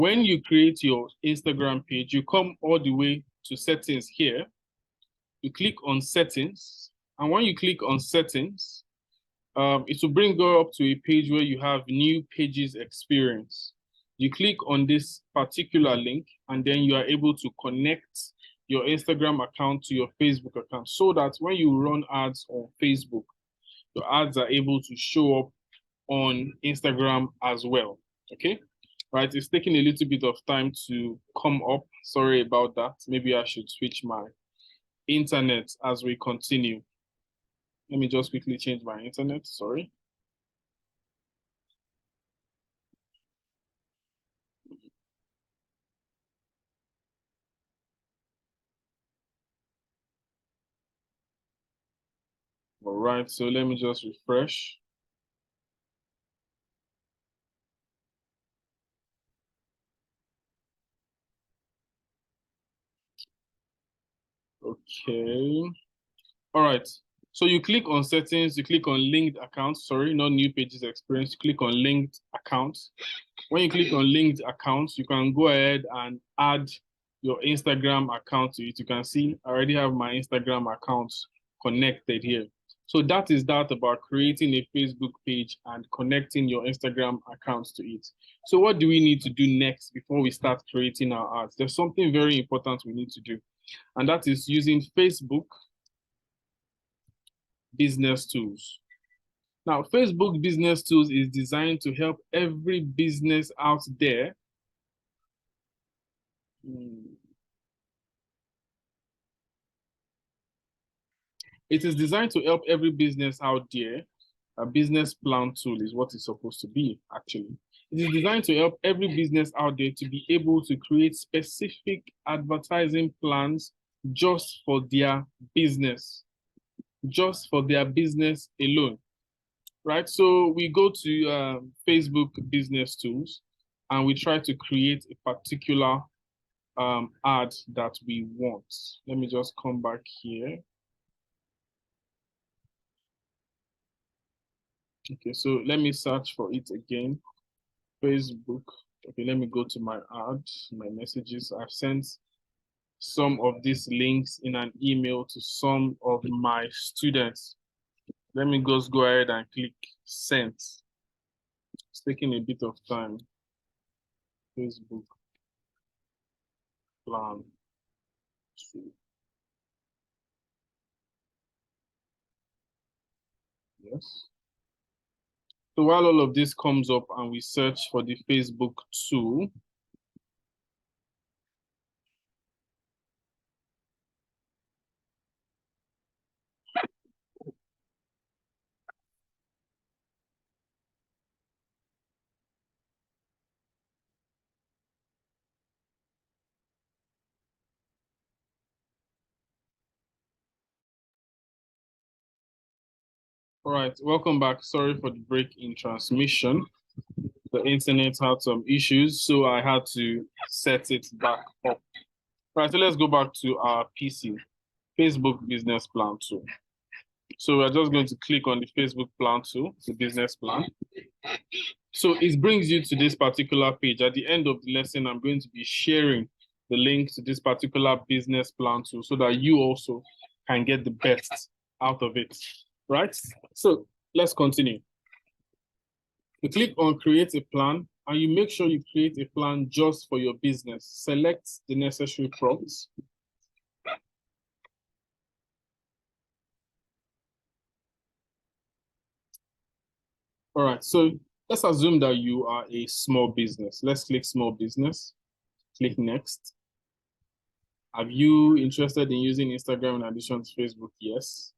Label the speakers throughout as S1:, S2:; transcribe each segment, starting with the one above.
S1: When you create your Instagram page, you come all the way to settings here. You click on settings. And when you click on settings, it will bring you up to a page where you have new pages experience. You click on this particular link, and then you are able to connect your Instagram account to your Facebook account so that when you run ads on Facebook, your ads are able to show up on Instagram as well. Okay, right? It's taking a little bit of time to come up. Sorry about that. Maybe I should switch my internet as we continue. Let me just quickly change my internet. Sorry. All right, so let me just refresh. Okay. All right. So you click on settings, you click on linked accounts. Sorry, not new pages experience. You click on linked accounts. When you click on linked accounts, you can go ahead and add your Instagram account to it. You can see I already have my Instagram account connected here. So that is that about creating a Facebook page and connecting your Instagram accounts to it. So what do we need to do next before we start creating our ads? There's something very important we need to do, and that is using Facebook Business Tools. Now, Facebook Business Tools is designed to help every business out there It is designed to help every business out there. A business plan tool is what it's supposed to be, actually. It is designed to help every business out there to be able to create specific advertising plans just for their business alone, right? So we go to Facebook Business Tools and we try to create a particular ad that we want. Let me just come back here. Okay, so let me search for it again. Facebook. Okay, let me go to my ad, my messages. I've sent some of these links in an email to some of my students. Let me just go ahead and click send. It's taking a bit of time. Facebook plan. Yes. So while all of this comes up and we search for the Facebook tool, all right, welcome back. Sorry for the break in transmission. The internet had some issues, so I had to set it back up. Right, so let's go back to our PC, Facebook Business Plan tool. So we're just going to click on the Facebook Plan tool, the business plan. So it brings you to this particular page. At the end of the lesson, I'm going to be sharing the link to this particular business plan tool so that you also can get the best out of it, right? So let's continue. You click on create a plan and you make sure you create a plan just for your business. Select the necessary prompts. All right, so let's assume that you are a small business. Let's click small business, click next. Are you interested in using Instagram in addition to Facebook? Yes.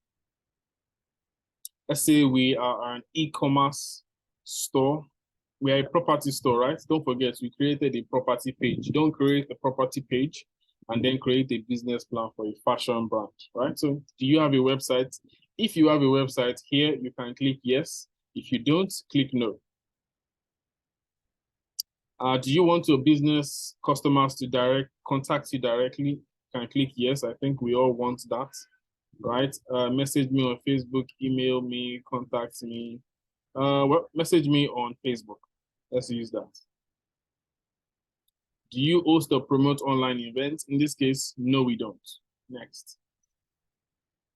S1: Let's say we are an e-commerce store. We are a property store, right? Don't forget, we created a property page. Don't create a property page and then create a business plan for a fashion brand, right? So do you have a website? If you have a website here, you can click yes. If you don't, click no. Do you want your business customers to contact you directly? You can click yes. I think we all want that, right? Message me on Facebook, email me, contact me. Well, message me on Facebook. Let's use that. Do you host or promote online events? In this case, no, we don't. Next.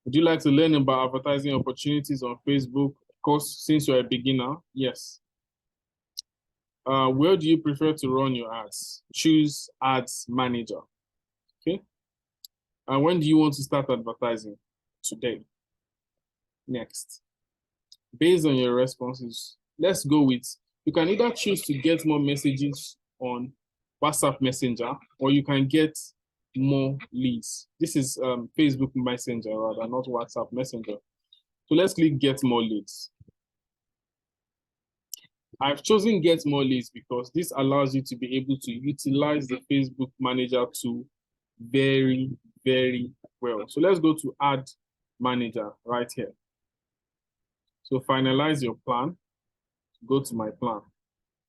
S1: Would you like to learn about advertising opportunities on Facebook? Of course, since you're a beginner, yes. Where do you prefer to run your ads? Choose Ads Manager. Okay. And when do you want to start advertising? Today. Next. Based on your responses, let's go with, you can either choose to get more messages on WhatsApp Messenger, or you can get more leads. This is Facebook Messenger rather, not WhatsApp Messenger. So let's click get more leads. I've chosen get more leads because this allows you to be able to utilize the Facebook Manager tool very, very well. So let's go to Add Manager right here. So finalize your plan, go to my plan.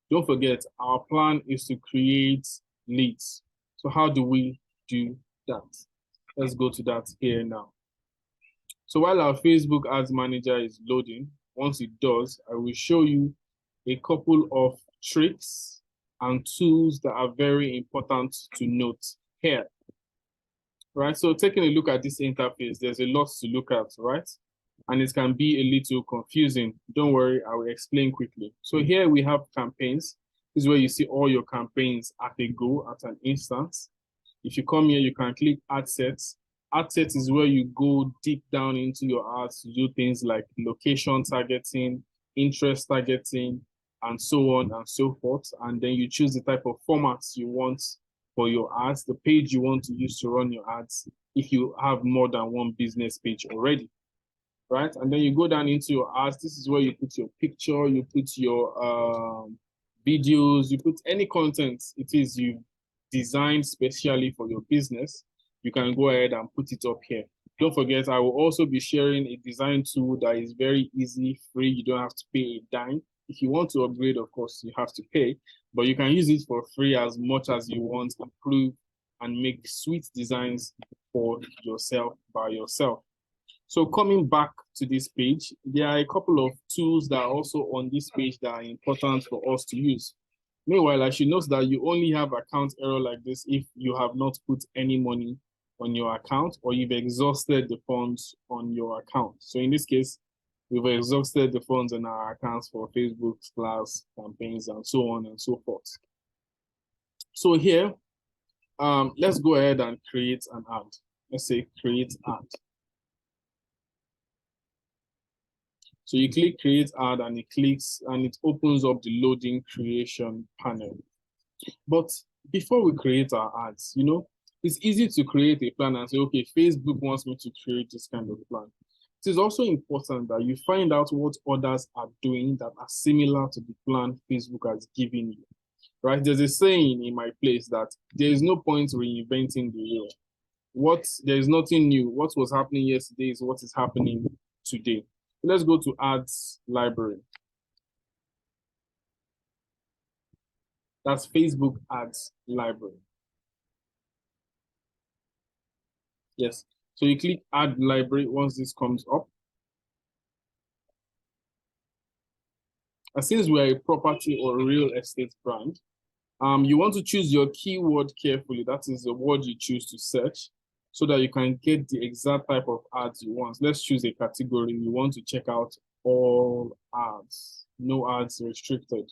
S1: Don't forget, our plan is to create leads. So how do we do that? Let's go to that here now. So while our Facebook Ads Manager is loading, once it does, I will show you a couple of tricks and tools that are very important to note here. Right, so taking a look at this interface, there's a lot to look at, right? And it can be a little confusing. Don't worry, I will explain quickly. So here we have campaigns. This is where you see all your campaigns at a go, at an instance. If you come here, you can click Ad Sets. Ad Sets is where you go deep down into your ads to do things like location targeting, interest targeting, and so on and so forth. And then you choose the type of formats you want for your ads, the page you want to use to run your ads, if you have more than one business page already, right? And then you go down into your ads. This is where you put your picture, you put your videos, you put any content it is you designed specially for your business. You can go ahead and put it up here. Don't forget, I will also be sharing a design tool that is very easy, free. You don't have to pay a dime. If you want to upgrade, of course, you have to pay, but you can use it for free as much as you want, improve and make sweet designs for yourself by yourself. So coming back to this page, there are a couple of tools that are also on this page that are important for us to use. Meanwhile, I should note that you only have account error like this if you have not put any money on your account or you've exhausted the funds on your account. So in this case, we've exhausted the funds on our accounts for Facebook, class, campaigns, and so on and so forth. So here, let's go ahead and create an ad. Let's say create ad. So you click create ad and it clicks and it opens up the loading creation panel. But before we create our ads, you know, it's easy to create a plan and say, okay, Facebook wants me to create this kind of plan. It is also important that you find out what others are doing that are similar to the plan Facebook has given you, right? There's a saying in my place that there is no point reinventing the wheel. There is nothing new. What was happening yesterday is what is happening today. Let's go to Ads Library. That's Facebook Ads Library. Yes. So you click Add Library once this comes up. And since we're a property or real estate brand, you want to choose your keyword carefully. That is the word you choose to search so that you can get the exact type of ads you want. Let's choose a category. You want to check out all ads, no ads restricted.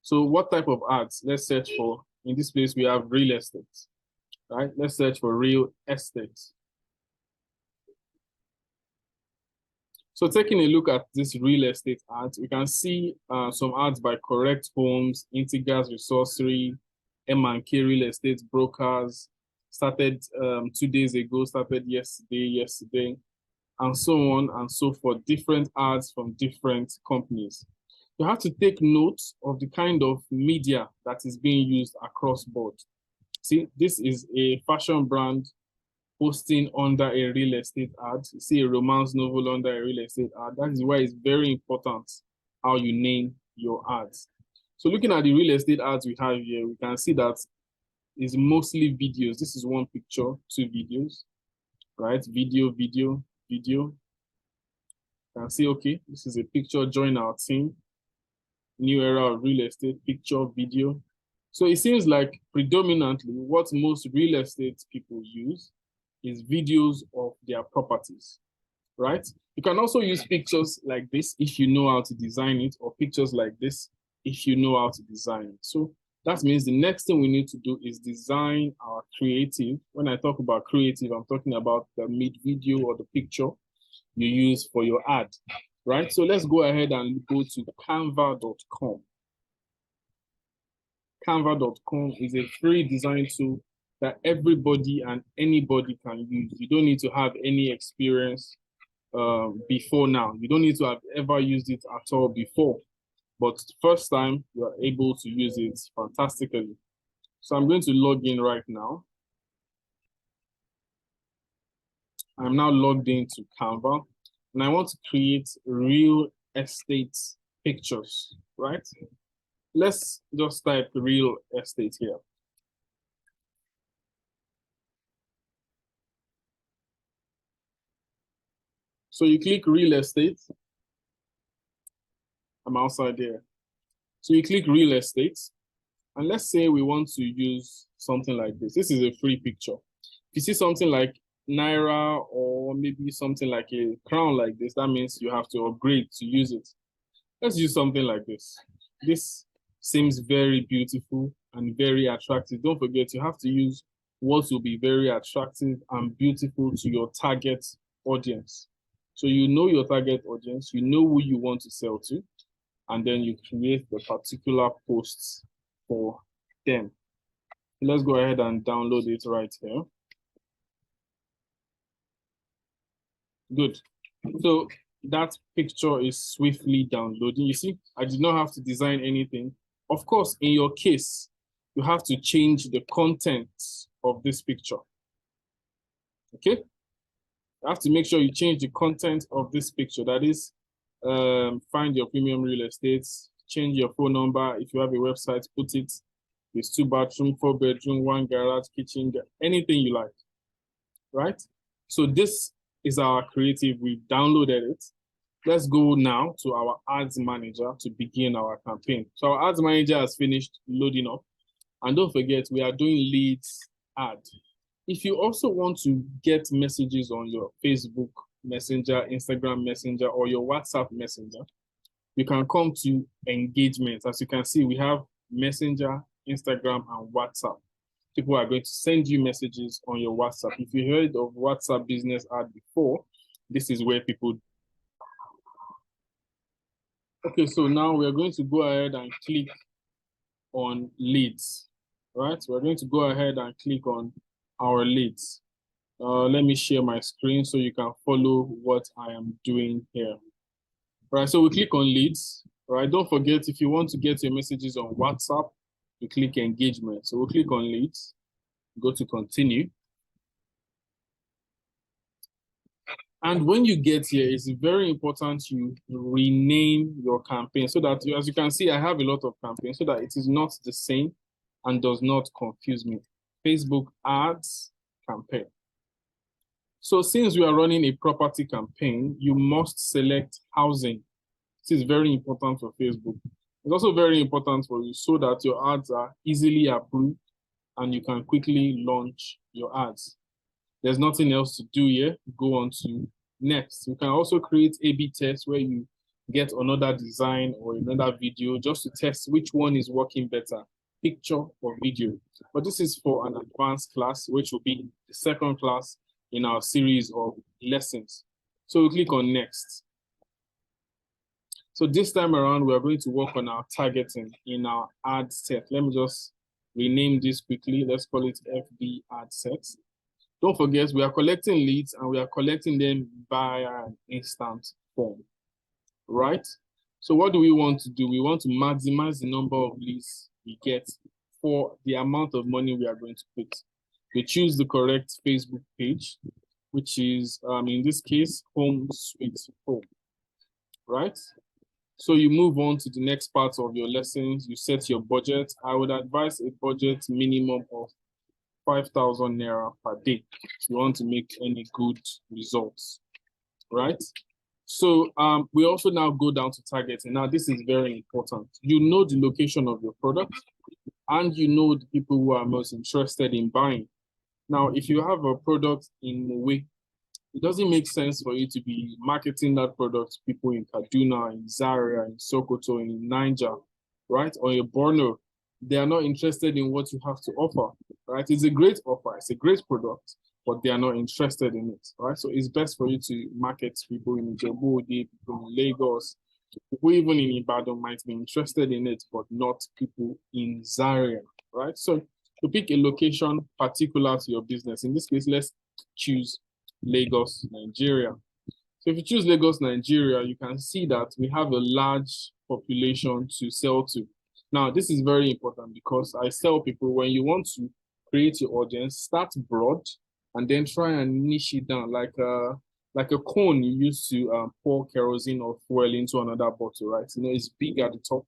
S1: So what type of ads? Let's search for, in this place, we have real estate, right? Let's search for real estate. So taking a look at this real estate ads, we can see some ads by Correct Homes, Integers Resourcery, M&K Real Estate Brokers, started 2 days ago, started yesterday, and so on and so forth, different ads from different companies. You have to take note of the kind of media that is being used across board. See, this is a fashion brand posting under a real estate ad. You see a romance novel under a real estate ad. That is why it's very important how you name your ads. So looking at the real estate ads we have here, we can see that it's mostly videos. This is one picture, 2 videos, right? Video. You can see, okay, this is a picture, join our team. New era of real estate, picture, video. So it seems like predominantly what most real estate people use is videos of their properties, right? You can also use pictures like this if you know how to design it, or pictures like this if you know how to design it. So that means the next thing we need to do is design our creative. When I talk about creative, I'm talking about the mid video or the picture you use for your ad, right? So let's go ahead and go to canva.com. Canva.com is a free design tool that everybody and anybody can use. You don't need to have any experience before now. You don't need to have ever used it at all before. But first time, you are able to use it fantastically. So I'm going to log in right now. I'm now logged into Canva, and I want to create real estate pictures, right? Let's just type real estate here. So you click real estate. I'm outside there. So you click real estate, and let's say we want to use something like this. This is a free picture. If you see something like Naira or maybe something like a crown like this, that means you have to upgrade to use it. Let's use something like this. This seems very beautiful and very attractive. Don't forget, you have to use what will be very attractive and beautiful to your target audience. So you know your target audience, you know who you want to sell to, and then you create the particular posts for them. Let's go ahead and download it right here. Good. So that picture is swiftly downloading. You see, I did not have to design anything. Of course, in your case, you have to change the content of this picture. Okay? You have to make sure you change the content of this picture. That is, find your premium real estate, change your phone number. If you have a website, put it. It's 2 bathroom, 4 bedroom, 1 garage, kitchen, anything you like, right? So this is our creative. We've downloaded it. Let's go now to our ads manager to begin our campaign. So our ads manager has finished loading up. And don't forget, we are doing leads ad. If you also want to get messages on your Facebook Messenger, Instagram Messenger, or your WhatsApp Messenger, you can come to engagement. As you can see, we have Messenger, Instagram, and WhatsApp. People are going to send you messages on your WhatsApp. If you heard of WhatsApp business ad before, this is where people. Okay, so now we're going to go ahead and click on leads, right? We're going to go ahead and click on our leads. Let me share my screen so you can follow what I am doing here. Right, so we click on leads, right? Don't forget, if you want to get your messages on WhatsApp, you click engagement. So we'll click on leads, go to continue. And when you get here, it's very important you rename your campaign so that, as you can see, I have a lot of campaigns so that it is not the same and does not confuse me. Facebook ads campaign. So since we are running a property campaign, you must select housing. This is very important for Facebook. It's also very important for you so that your ads are easily approved and you can quickly launch your ads. There's nothing else to do here. Go on to next. You can also create A/B tests where you get another design or another video just to test which one is working better, picture or video. But this is for an advanced class, which will be the second class in our series of lessons. So we click on next. So this time around, we are going to work on our targeting in our ad set. Let me just rename this quickly. Let's call it FB ad set. Don't forget, we are collecting leads and we are collecting them via an instant form, right? So what do we want to do? We want to maximize the number of leads we get for the amount of money we are going to put. We choose the correct Facebook page, which is, in this case, Home Sweet Home, right? So you move on to the next part of your lessons. You set your budget. I would advise a budget minimum of 5,000 Naira per day if you want to make any good results, right? So we also now go down to targeting. Now, this is very important. You know the location of your product. and you know the people who are most interested in buying. Now, if you have a product in a way, it doesn't make sense for you to be marketing that product to people in Kaduna, in Zaria, in Sokoto, in Niger, right? Or in Borno. They are not interested in what you have to offer, right? It's a great offer, it's a great product, but they are not interested in it, right? So it's best for you to market to people in Ijebu, people in Lagos, people even in Ibadan might be interested in it, but not people in Zaria, right? So to pick a location particular to your business, in this case, let's choose Lagos, Nigeria. So if you choose Lagos, Nigeria, you can see that we have a large population to sell to. Now, this is very important because I tell people when you want to create your audience, start broad and then try and niche it down like a cone you use to pour kerosene or fuel into another bottle, right? You know, it's big at the top,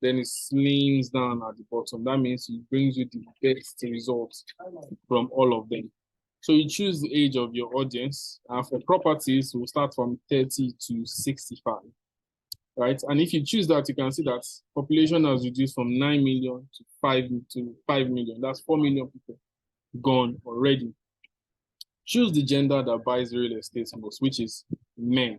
S1: then it slims down at the bottom. That means it brings you the best results from all of them. So you choose the age of your audience. For properties, we'll start from 30 to 65, right? And if you choose that, you can see that population has reduced from 9 million to 5 million. That's 4 million people gone already. Choose the gender that buys real estate most, which is men,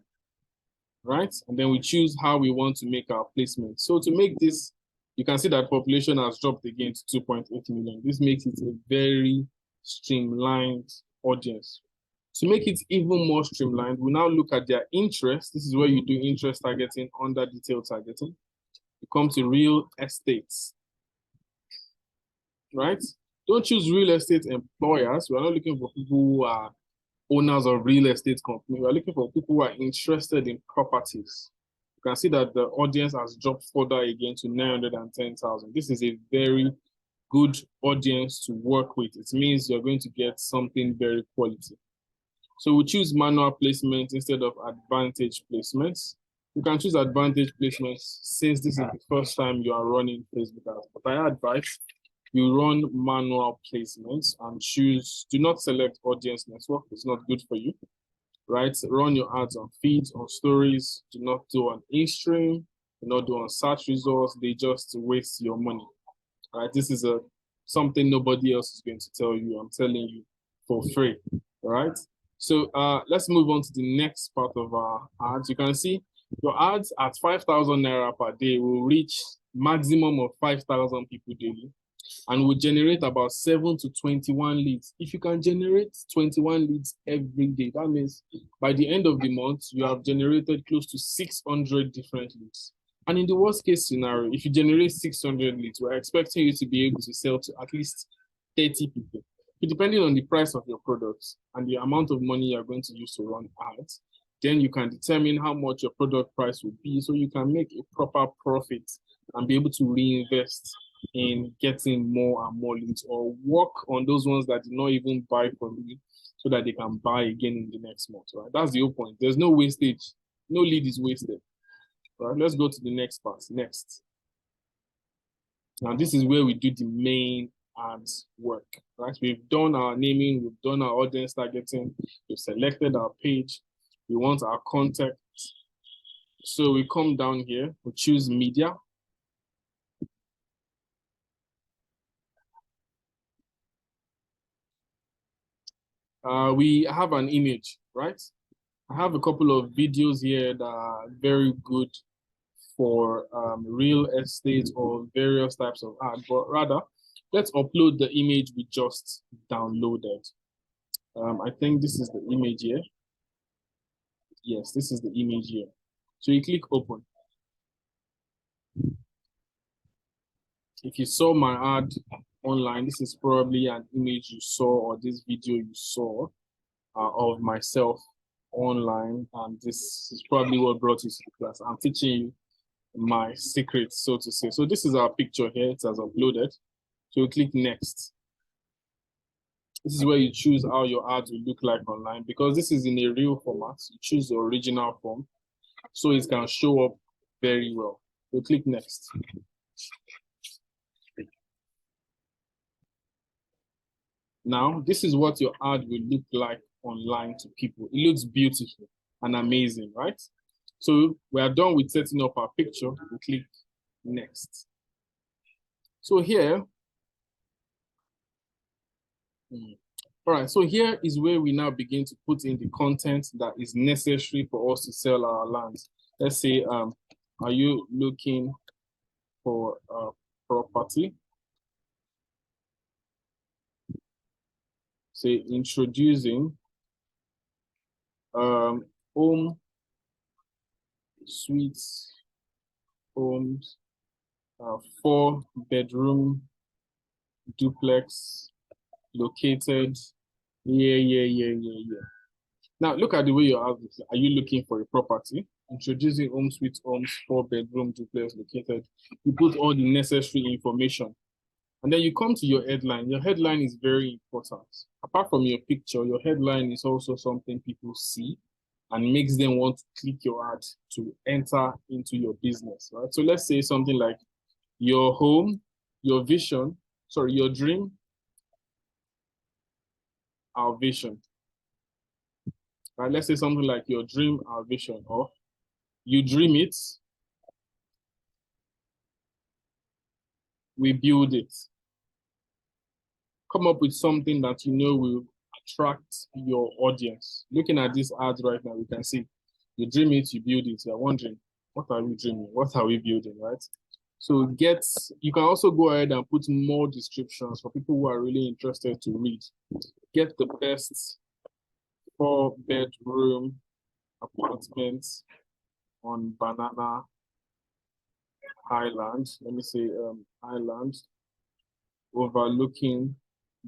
S1: right? And then we choose how we want to make our placement. So to make this, you can see that population has dropped again to 2.8 million. This makes it a very streamlined audience. To make it even more streamlined, we now look at their interest. This is where you do interest targeting under detailed targeting. You come to real estates, right? Don't choose real estate employers. We're not looking for people who are owners of real estate companies. We're looking for people who are interested in properties. You can see that the audience has dropped further again to 910,000. This is a very good audience to work with. It means you're going to get something very quality. So we choose manual placement instead of advantage placements. You can choose advantage placements since this is the first time you are running Facebook ads. But I advise you run manual placements and choose, do not select audience network. It's not good for you, right? Run your ads on feeds, on stories. Do not do on in-stream. Do not do on search results. They just waste your money, right? This is something nobody else is going to tell you. I'm telling you for free, right? So let's move on to the next part of our ads. You can see your ads at 5,000 Naira per day will reach maximum of 5,000 people daily and will generate about 7 to 21 leads. If you can generate 21 leads every day, that means by the end of the month, you have generated close to 600 different leads. And in the worst case scenario, if you generate 600 leads, we're expecting you to be able to sell to at least 30 people. Depending on the price of your products and the amount of money you're going to use to run ads, then you can determine how much your product price will be so you can make a proper profit and be able to reinvest in getting more and more leads or work on those ones that did not even buy from you so that they can buy again in the next month, right? That's the whole point. There's no wastage. No lead is wasted. All right, let's go to the next part. Next. Now, this is where we do the main ads work, right? We've done our naming, we've done our audience targeting, we've selected our page, we want our contact. So we come down here, we choose media. We have an image, right? I have a couple of videos here that are very good for real estate or various types of ads, but rather, let's upload the image we just downloaded. I think this is the image here. Yes, this is the image here. So you click open. If you saw my ad online, this is probably an image you saw or this video you saw of myself online. And this is probably what brought you to the class. I'm teaching you my secret, so to say. So this is our picture here. It has uploaded. So you click next. This is where you choose how your ads will look like online. Because this is in a real format, you choose the original form so it can show up very well. So click next. Now, this is what your ad will look like online to people. It looks beautiful and amazing, right? So we are done with setting up our picture. We click next. So here, all right, so here is where we now begin to put in the content that is necessary for us to sell our lands. Let's say, are you looking for a property? Say introducing home suites, homes, 4-bedroom duplex located. Yeah. Now look at the way you have this. Are you looking for a property? Introducing home suite homes, 4-bedroom duplex located. You put all the necessary information. And then you come to your headline. Your headline is very important. Apart from your picture, your headline is also something people see and makes them want to click your ad to enter into your business, right? So let's say something like your home, your vision, sorry, your dream, our vision. Right? Let's say something like your dream, our vision, or you dream it, we build it. Come up with something that you know will attract your audience. Looking at this ad right now, we can see you dream it, you build it. You're wondering, what are we dreaming? What are we building, right? So you can also go ahead and put more descriptions for people who are really interested to read. Get the best 4-bedroom apartment on Banana Island. Let me say island overlooking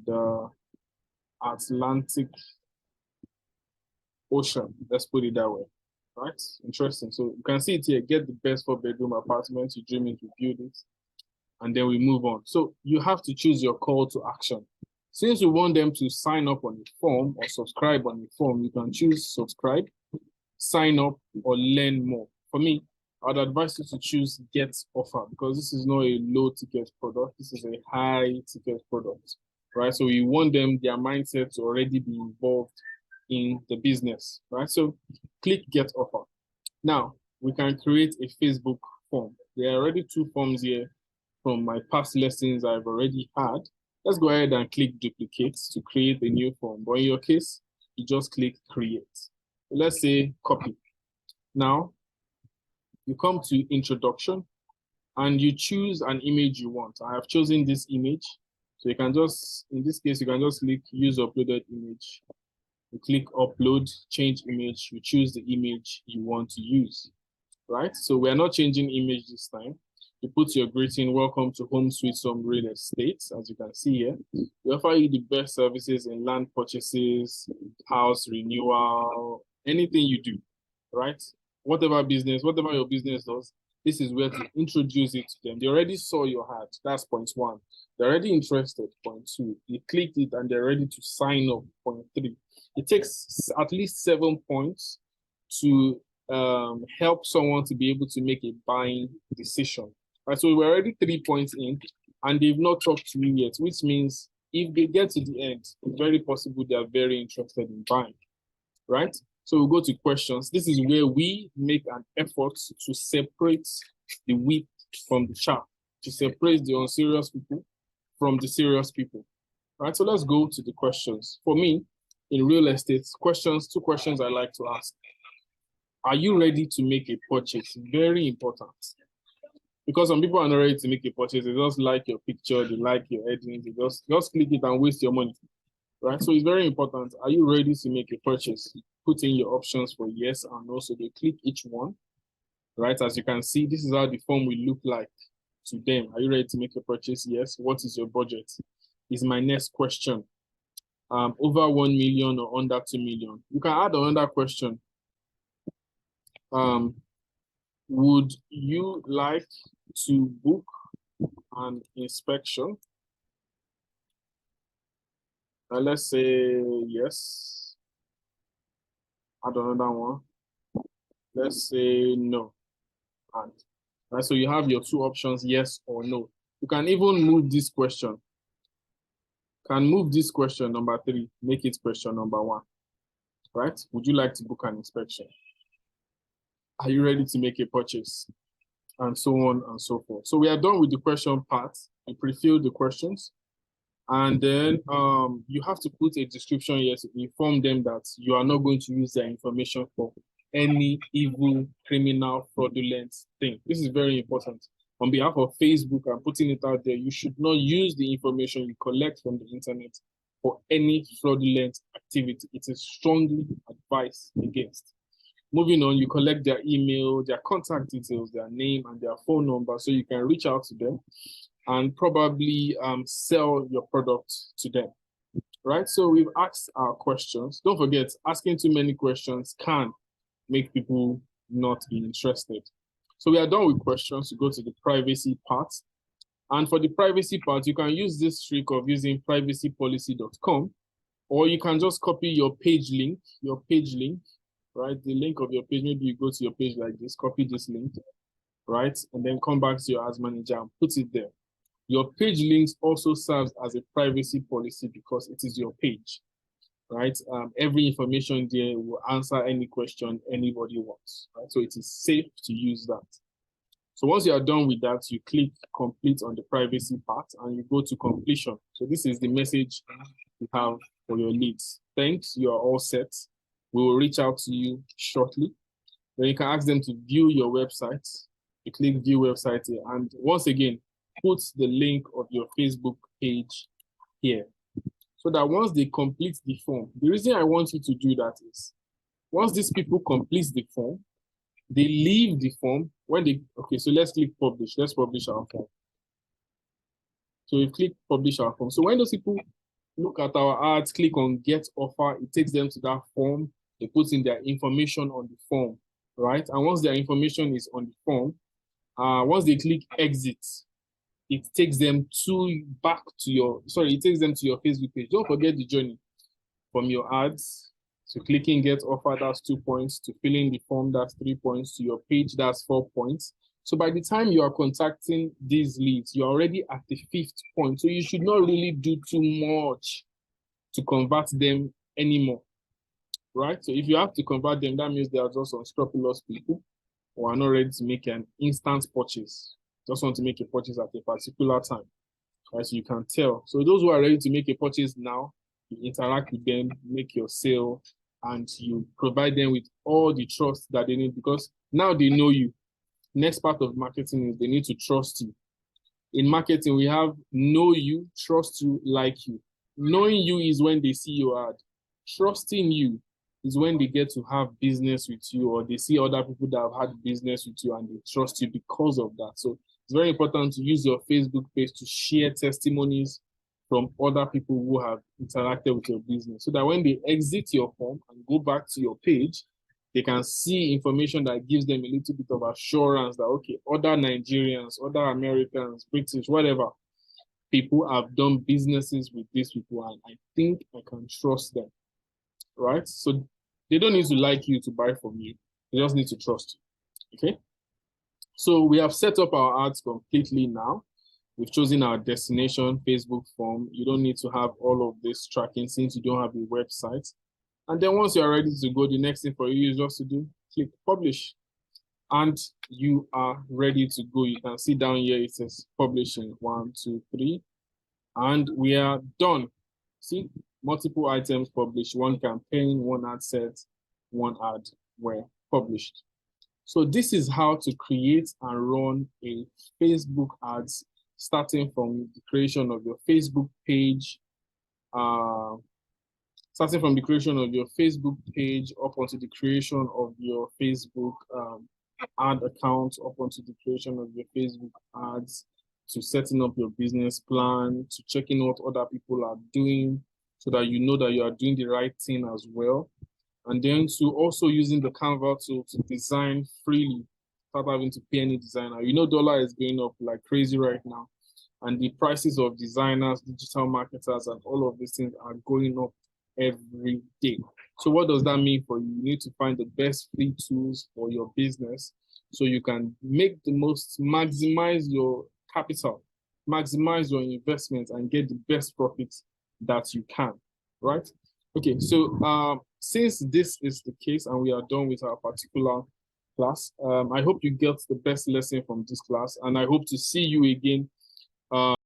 S1: the Atlantic Ocean. Let's put it that way. Right? Interesting. So you can see it here. Get the best 4-bedroom apartment. You dream it, you build it. And then we move on. So you have to choose your call to action. Since you want them to sign up on the form or subscribe on the form, you can choose subscribe, sign up, or learn more. For me, I'd advise you to choose get offer because this is not a low ticket product. This is a high ticket product, right? So we want them, their mindset to already be involved in the business, right? So click get offer. Now we can create a Facebook form. There are already 2 forms here from my past lessons I've already had. Let's go ahead and click duplicate to create a new form. But in your case, you just click create. Let's say copy. Now, you come to introduction and you choose an image you want. I have chosen this image. So you can just, in this case, you can just click use uploaded image. You click upload, change image. You choose the image you want to use, right? So we're not changing image this time. You put your greeting, welcome to Home Sweet Home Real Estate, as you can see here. We offer you the best services in land purchases, house renewal, anything you do, right? Whatever your business does, this is where to introduce it to them. They already saw your ad, that's point 1. They're already interested, point 2. They clicked it and they're ready to sign up, point 3. It takes at least 7 points to help someone to be able to make a buying decision. Right, so we're already 3 points in, and they've not talked to me yet, which means if they get to the end, it's very possible they are very interested in buying, right? So we'll go to questions. This is where we make an effort to separate the wheat from the chaff, to separate the unserious people from the serious people, right? So let's go to the questions. For me, in real estate, 2 questions I like to ask. Are you ready to make a purchase? Very important. Because some people are not ready to make a purchase. They just like your picture, they like your heading, they just click it and waste your money, right? So it's very important. Are you ready to make a purchase? Put in your options for yes and no. So they click each one, right? As you can see, this is how the form will look like to them. Are you ready to make a purchase? Yes. What is your budget? Is my next question. Over 1 million or under 2 million? You can add another question. Would you like to book an inspection? Let's say yes. Add another one. Let's say no. And right, so you have your 2 options, yes or no. You can even move this question. Move this question number 3, make it question number 1. Right? Would you like to book an inspection? Are you ready to make a purchase? and so on and so forth. So we are done with the question part. You pre-fill the questions. And then you have to put a description here to inform them that you are not going to use their information for any evil, criminal, fraudulent thing. This is very important. On behalf of Facebook, I'm putting it out there, you should not use the information you collect from the internet for any fraudulent activity. It is strongly advised against. Moving on, you collect their email, their contact details, their name, and their phone number so you can reach out to them and probably sell your product to them, right? So we've asked our questions. Don't forget, asking too many questions can make people not be interested. So we are done with questions to go to the privacy part. And for the privacy part, you can use this trick of using privacypolicy.com, or you can just copy your page link, right? The link of your page, maybe you go to your page like this, copy this link, right? And then come back to your ads manager and put it there. Your page links also serves as a privacy policy because it is your page, right? Every information there will answer any question anybody wants, right? So it is safe to use that. So once you are done with that, you click complete on the privacy part and you go to completion. So this is the message you have for your leads. Thanks, you are all set. We will reach out to you shortly. Then you can ask them to view your website. You click view website here. And once again, put the link of your Facebook page here. So that once they complete the form, the reason I want you to do that is, once these people complete the form, they leave the form when they, okay, so let's click publish. Let's publish our form. So we click publish our form. So when those people look at our ads, click on get offer, it takes them to that form. They put in their information on the form, right? And once their information is on the form, once they click exit, it takes them back to your Facebook page. Don't forget the journey from your ads to clicking get offer, that's 2 points, to filling the form, that's 3 points, to your page, that's 4 points. So by the time you are contacting these leads, you're already at the 5th point. So you should not really do too much to convert them anymore, right? So if you have to convert them, that means they are just unscrupulous people who are not ready to make an instant purchase. Just want to make a purchase at a particular time, right? So you can tell. So those who are ready to make a purchase now, you interact with them, make your sale, and you provide them with all the trust that they need because now they know you. Next part of marketing is they need to trust you. In marketing, we have know you, trust you, like you. Knowing you is when they see your ad. Trusting you is when they get to have business with you or they see other people that have had business with you and they trust you because of that. So it's very important to use your Facebook page to share testimonies from other people who have interacted with your business so that when they exit your form and go back to your page, they can see information that gives them a little bit of assurance that, okay, other Nigerians, other Americans, British, whatever, people have done businesses with these people and I think I can trust them, right? So they don't need to like you to buy from you. They just need to trust you, okay? So we have set up our ads completely now. We've chosen our destination, Facebook form. You don't need to have all of this tracking since you don't have a website. And then once you're ready to go, the next thing for you is just to do click publish. And you are ready to go. You can see down here, it says publishing 1, 2, 3. And we are done. See, multiple items published, 1 campaign, 1 ad set, 1 ad were published. So this is how to create and run a Facebook ads, starting from the creation of your Facebook page, up onto the creation of your Facebook ad account, up onto the creation of your Facebook ads, to setting up your business plan, to checking what other people are doing so that you know that you are doing the right thing as well. And then to also using the Canva to design freely, without having to pay any designer. You know, dollar is going up like crazy right now. And the prices of designers, digital marketers, and all of these things are going up every day. So what does that mean for you? You need to find the best free tools for your business so you can make the most, maximize your capital, maximize your investment, and get the best profits that you can, right? Okay, so since this is the case and we are done with our particular class. I hope you get the best lesson from this class, and I hope to see you again